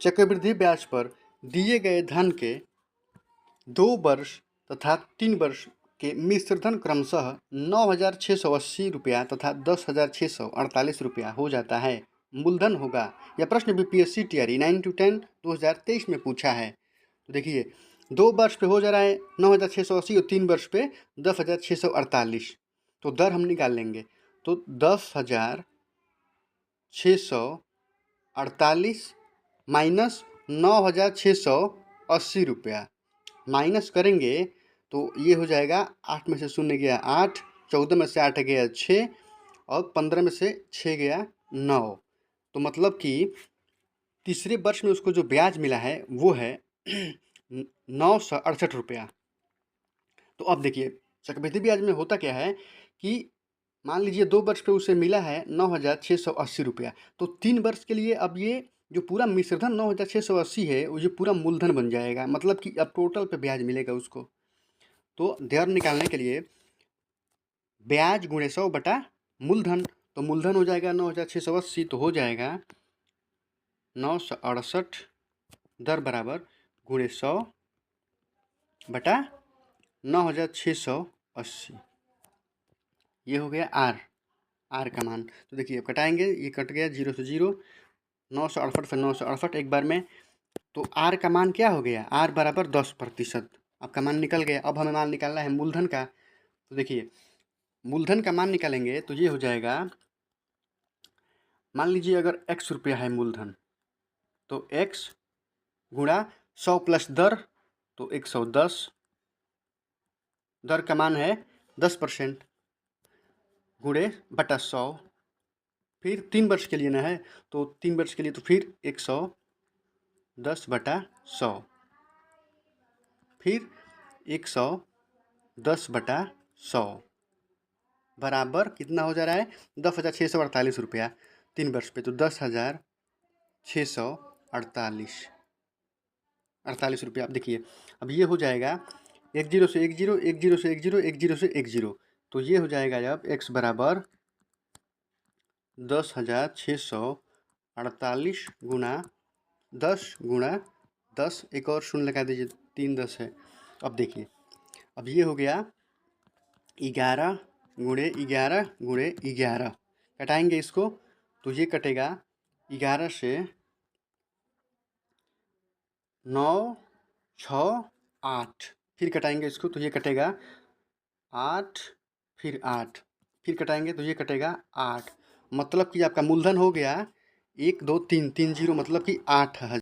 चक्रवृद्धि ब्याज पर दिए गए धन के 2 वर्ष तथा 3 वर्ष के मिश्र धन क्रमशः 9,680 रुपया तथा 10,648 रुपया हो जाता है। मूलधन होगा। यह प्रश्न बीपीएससी टीआरई 9-10 2023 में पूछा है। तो देखिए 2 वर्ष पे हो जा रहा है 9,680 और 3 वर्ष पे 10,648। तो दर हम निकाल लेंगे। तो 10,648 माइनस 9,680 रुपया माइनस करेंगे तो ये हो जाएगा 8 में से 0 गया 8, 14 में से 8 गया 6 और 15 में से 6 गया 9। तो मतलब कि तीसरे वर्ष में उसको जो ब्याज मिला है वो है 968 रुपया। तो अब देखिए चक्रवृद्धि ब्याज में होता क्या है कि मान लीजिए 2 वर्ष पे उसे मिला है 9,680 रुपया, तो 3 वर्ष के लिए अब ये जो पूरा मिश्रधन 9,680 है वो ये पूरा मूलधन बन जाएगा। मतलब कि अब टोटल पे ब्याज मिलेगा उसको। तो दर निकालने के लिए ब्याज गुणे 100 बटा मूलधन, तो मूलधन हो जाएगा 9,680, तो हो जाएगा 968 दर बराबर गुणे 100 बटा 9,680। ये हो गया आर का मान। तो देखिए अब कटाएंगे, ये कट गया 0 से 0, 968 फिर 968 एक बार में। तो आर का मान क्या हो गया? आर बराबर 10%। आपका मान निकल गया। अब हमें मान निकालना है मूलधन का। तो देखिए मूलधन का मान निकालेंगे तो ये हो जाएगा, मान लीजिए अगर x रुपया है मूलधन, तो x गुणा 100 प्लस दर, तो 110। दर का मान है 10% गुणे बटा 100। फिर 3 वर्ष के लिए ना है, तो 3 वर्ष के लिए तो फिर 110 बटा 100, फिर 110 बटा 100 बराबर कितना हो जा रहा है? 10,648 रुपया 3 वर्ष पे। तो 10,648 रुपया। अब देखिए अब ये हो जाएगा 10 से 10, 10 से 10, 10 से 10। तो ये हो जाएगा जब x बराबर 10,648 गुणा 10 गुणा 10, एक और शून्य लगा दीजिए, 3 10 है। अब देखिए अब ये हो गया 11 गुणे 11 गुणे 11। कटाएंगे इसको तो ये कटेगा 11 से 9 6 8, फिर कटाएंगे इसको तो ये कटेगा 8, फिर 8, फिर कटाएंगे तो ये कटेगा 8। मतलब कि आपका मूलधन हो गया 1 2 3 3 0, मतलब कि 8,000।